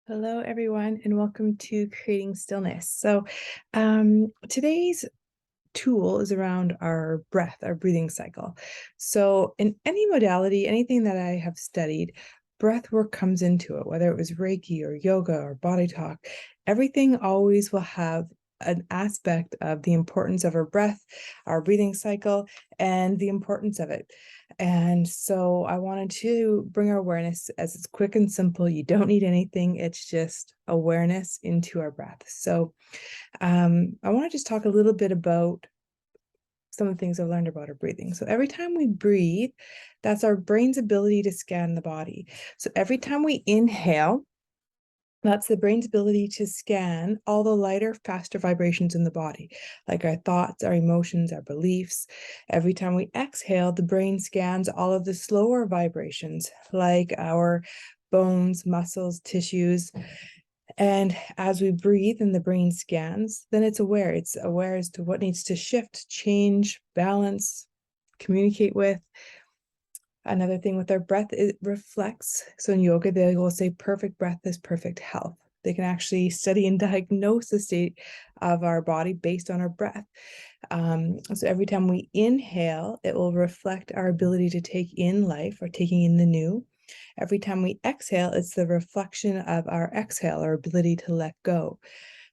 Hello, everyone, and welcome to Creating Stillness. Today's tool is around our breath, our breathing cycle. So, in any modality, anything that I have studied, breath work comes into it, whether it was Reiki or yoga or body talk. Everything always will have an aspect of the importance of our breath, our breathing cycle, and the importance of it. And so I wanted to bring our awareness as it's quick and simple. You don't need anything. It's just awareness into our breath. I want to just talk a little bit about some of the things I've learned about our breathing. So every time we breathe, that's our brain's ability to scan the body. So every time we inhale, that's the brain's ability to scan all the lighter, faster vibrations in the body, like our thoughts, our emotions, our beliefs. Every time we exhale, the brain scans all of the slower vibrations, like our bones, muscles, tissues. And as we breathe and the brain scans, then it's aware. It's aware as to what needs to shift, change, balance, communicate with. Another thing with our breath, it reflects. So in yoga, they will say perfect breath is perfect health. They can actually study and diagnose the state of our body based on our breath. So every time we inhale, it will reflect our ability to take in life or taking in the new. Every time we exhale, it's the reflection of our exhale, our ability to let go.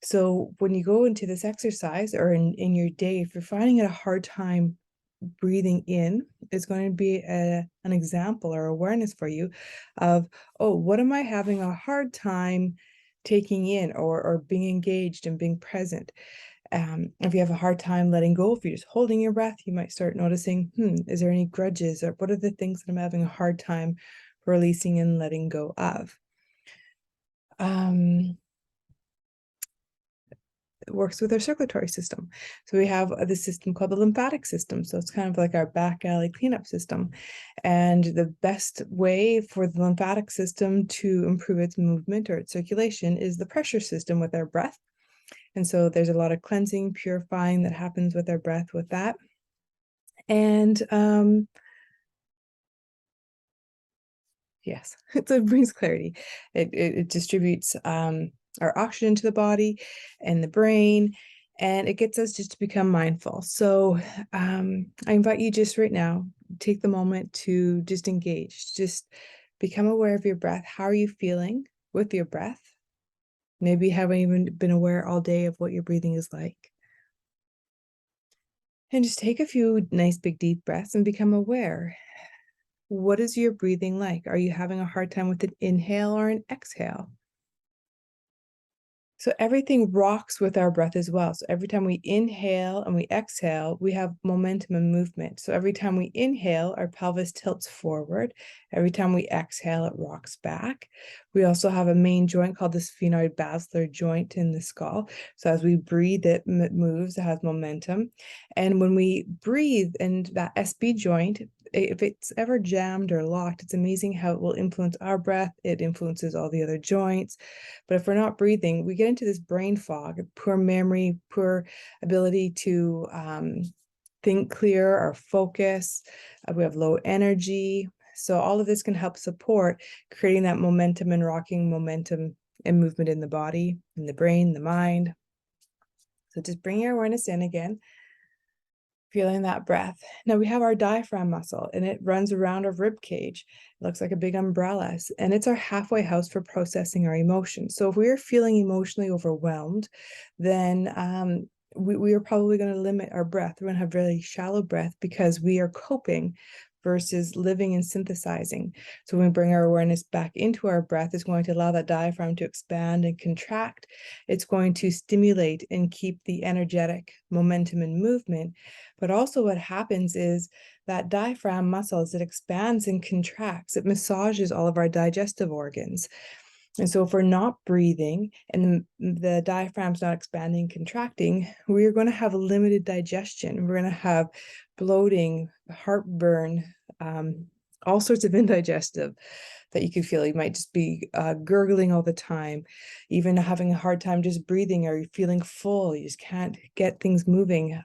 So when you go into this exercise or in your day, if you're finding it a hard time breathing in, is going to be an example or awareness for you of, oh, what am I having a hard time taking in or being engaged and being present? If you have a hard time letting go, if you're just holding your breath, you might start noticing, is there any grudges or what are the things that I'm having a hard time releasing and letting go of? It works with our circulatory system. So we have this system called the lymphatic system. So it's kind of like our back alley cleanup system. And the best way for the lymphatic system to improve its movement or its circulation is the pressure system with our breath. And so there's a lot of cleansing, purifying that happens with our breath with that. And yes, so it brings clarity. It distributes our oxygen to the body and the brain, and it gets us just to become mindful. So I invite you just right now, take the moment to just engage, just become aware of your breath. How are you feeling with your breath? Maybe you haven't even been aware all day of what your breathing is like. And just take a few nice big deep breaths and become aware. What is your breathing like? Are you having a hard time with an inhale or an exhale? So everything rocks with our breath as well. So every time we inhale and we exhale, we have momentum and movement. So every time we inhale, our pelvis tilts forward. Every time we exhale, it rocks back. We also have a main joint called the sphenoid basilar joint in the skull. So as we breathe, it moves, it has momentum. And when we breathe in that SB joint, if it's ever jammed or locked, it's amazing how it will influence our breath. It influences all the other joints. But if we're not breathing, we get into this brain fog, poor memory, poor ability to think clear or focus. We have low energy. So all of this can help support creating that momentum and rocking momentum and movement in the body, in the brain, the mind. So just bring your awareness in again, feeling that breath. Now we have our diaphragm muscle and it runs around our rib cage. It looks like a big umbrella and it's our halfway house for processing our emotions. So if we are feeling emotionally overwhelmed, then we are probably going to limit our breath. We're going to have really shallow breath because we are coping versus living and synthesizing. So when we bring our awareness back into our breath, it's going to allow that diaphragm to expand and contract. It's going to stimulate and keep the energetic momentum and movement. But also what happens is that diaphragm muscle, as it expands and contracts, it massages all of our digestive organs. And so if we're not breathing and the diaphragm's not expanding, contracting, we're going to have limited digestion. We're going to have bloating, heartburn, all sorts of indigestive that you can feel. You might just be gurgling all the time, even having a hard time just breathing, or you're feeling full. You just can't get things moving.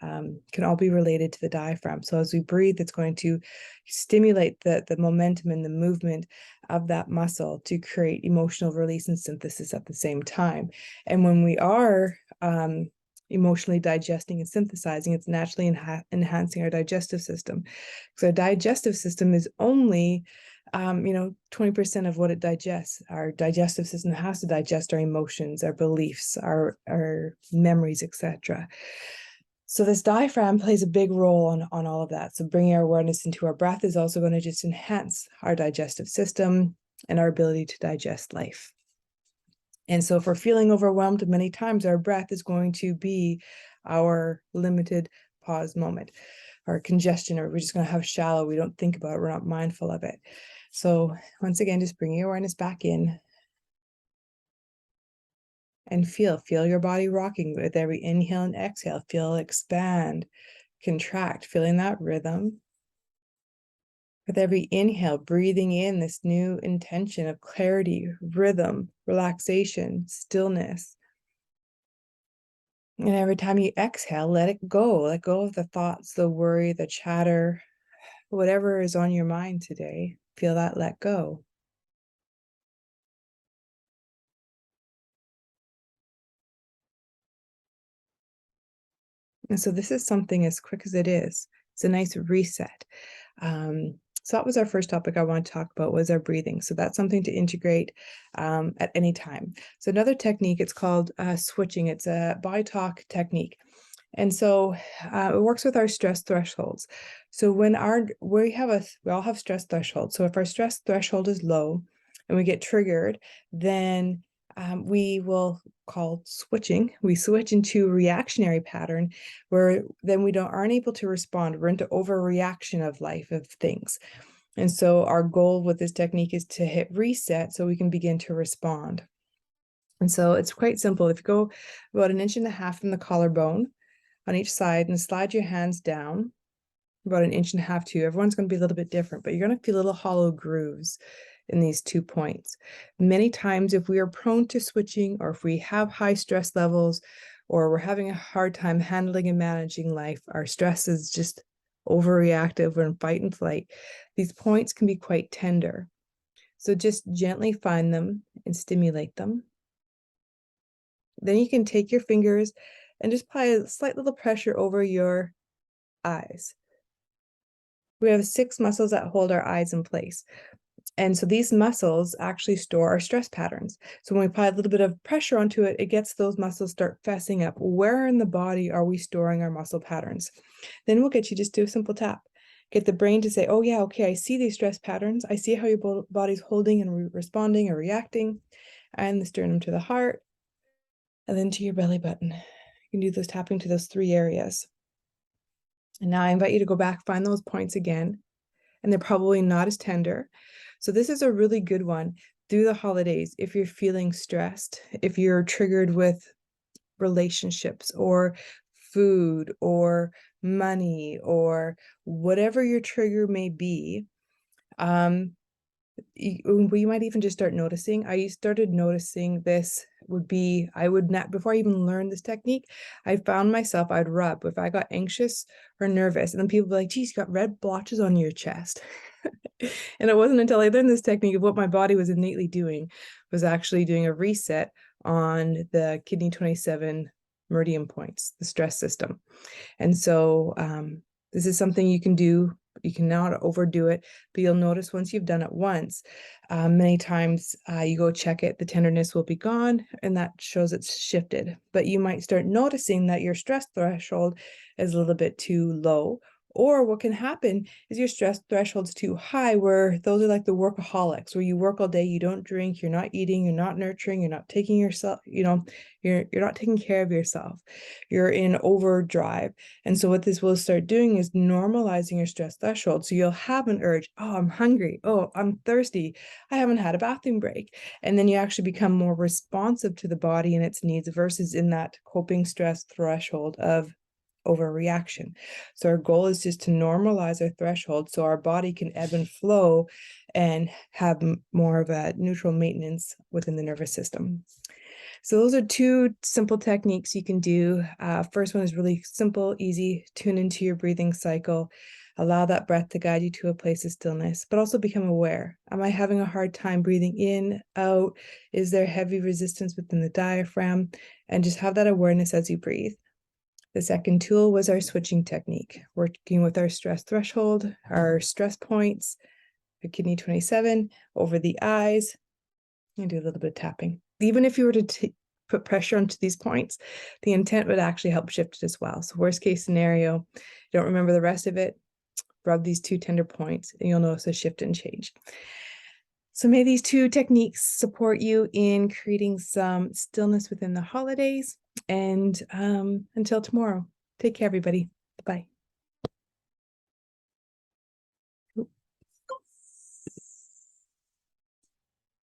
Can all be related to the diaphragm. So as we breathe, it's going to stimulate the momentum and the movement of that muscle to create emotional release and synthesis at the same time. And when we are emotionally digesting and synthesizing, it's naturally enhancing our digestive system. So our digestive system is only 20% of what it digests. Our digestive system has to digest our emotions, our beliefs, our memories, etc. So this diaphragm plays a big role on all of that. So bringing our awareness into our breath is also going to just enhance our digestive system and our ability to digest life. And so if we're feeling overwhelmed, many times our breath is going to be our limited pause moment, or congestion, or we're just going to have shallow. We don't think about it. We're not mindful of it. So once again, just bringing awareness back in and feel your body rocking with every inhale and exhale. Feel expand, contract, feeling that rhythm. With every inhale, breathing in this new intention of clarity, rhythm, relaxation, stillness. And every time you exhale, let it go. Let go of the thoughts, the worry, the chatter, whatever is on your mind today. Feel that let go. And so this is something, as quick as it is, it's a nice reset. So that was our first topic I want to talk about, was our breathing. So that's something to integrate at any time. So another technique, it's called switching. It's a body talk technique. And so it works with our stress thresholds. So when we all have stress thresholds. So if our stress threshold is low and we get triggered, then we will call switching. We switch into a reactionary pattern where then we aren't able to respond. We're into overreaction of life, of things. And so our goal with this technique is to hit reset so we can begin to respond. And so it's quite simple. If you go about 1.5 inches from the collarbone on each side and slide your hands down about 1.5 inches too. Everyone's going to be a little bit different, but you're going to feel little hollow grooves in these 2 points. Many times, if we are prone to switching, or if we have high stress levels, or we're having a hard time handling and managing life, our stress is just overreactive, we're in fight and flight, these points can be quite tender. So just gently find them and stimulate them. Then you can take your fingers and just apply a slight little pressure over your eyes. We have 6 muscles that hold our eyes in place. And so these muscles actually store our stress patterns. So when we apply a little bit of pressure onto it, it gets those muscles start fessing up. Where in the body are we storing our muscle patterns? Then we'll get you just do a simple tap. Get the brain to say, oh yeah, okay, I see these stress patterns. I see how your body's holding and responding or reacting. And the sternum to the heart, and then to your belly button. You can do this tapping to those 3 areas. And now I invite you to go back, find those points again, and they're probably not as tender. So this is a really good one through the holidays. If you're feeling stressed, if you're triggered with relationships or food or money or whatever your trigger may be, we might even just start noticing. I started noticing this before I even learned this technique, I found myself, I'd rub if I got anxious or nervous, and then people would be like, geez, you got red blotches on your chest. And it wasn't until I learned this technique of what my body was innately doing, was actually doing a reset on the kidney 27 meridian points, the stress system. And so this is something you can do. You can not overdo it, but you'll notice once you've done it once, many times you go check it, the tenderness will be gone, and that shows it's shifted. But you might start noticing that your stress threshold is a little bit too low. Or what can happen is your stress threshold's too high, where those are like the workaholics, where you work all day, you don't drink, you're not eating, you're not nurturing, you're not taking yourself, you're not taking care of yourself. You're in overdrive. And so what this will start doing is normalizing your stress threshold. So you'll have an urge, oh, I'm hungry, oh, I'm thirsty, I haven't had a bathroom break. And then you actually become more responsive to the body and its needs versus in that coping stress threshold of overreaction. So our goal is just to normalize our threshold so our body can ebb and flow and have more of a neutral maintenance within the nervous system. So those are two simple techniques you can do. First one is really simple, easy. Tune into your breathing cycle. Allow that breath to guide you to a place of stillness, but also become aware. Am I having a hard time breathing in, out? Is there heavy resistance within the diaphragm? And just have that awareness as you breathe. The second tool was our switching technique, working with our stress threshold, our stress points, the kidney 27, over the eyes, and do a little bit of tapping. Even if you were to put pressure onto these points, the intent would actually help shift it as well. So worst case scenario, you don't remember the rest of it, rub these two tender points and you'll notice a shift and change. So may these two techniques support you in creating some stillness within the holidays. And until tomorrow, take care, everybody. Bye.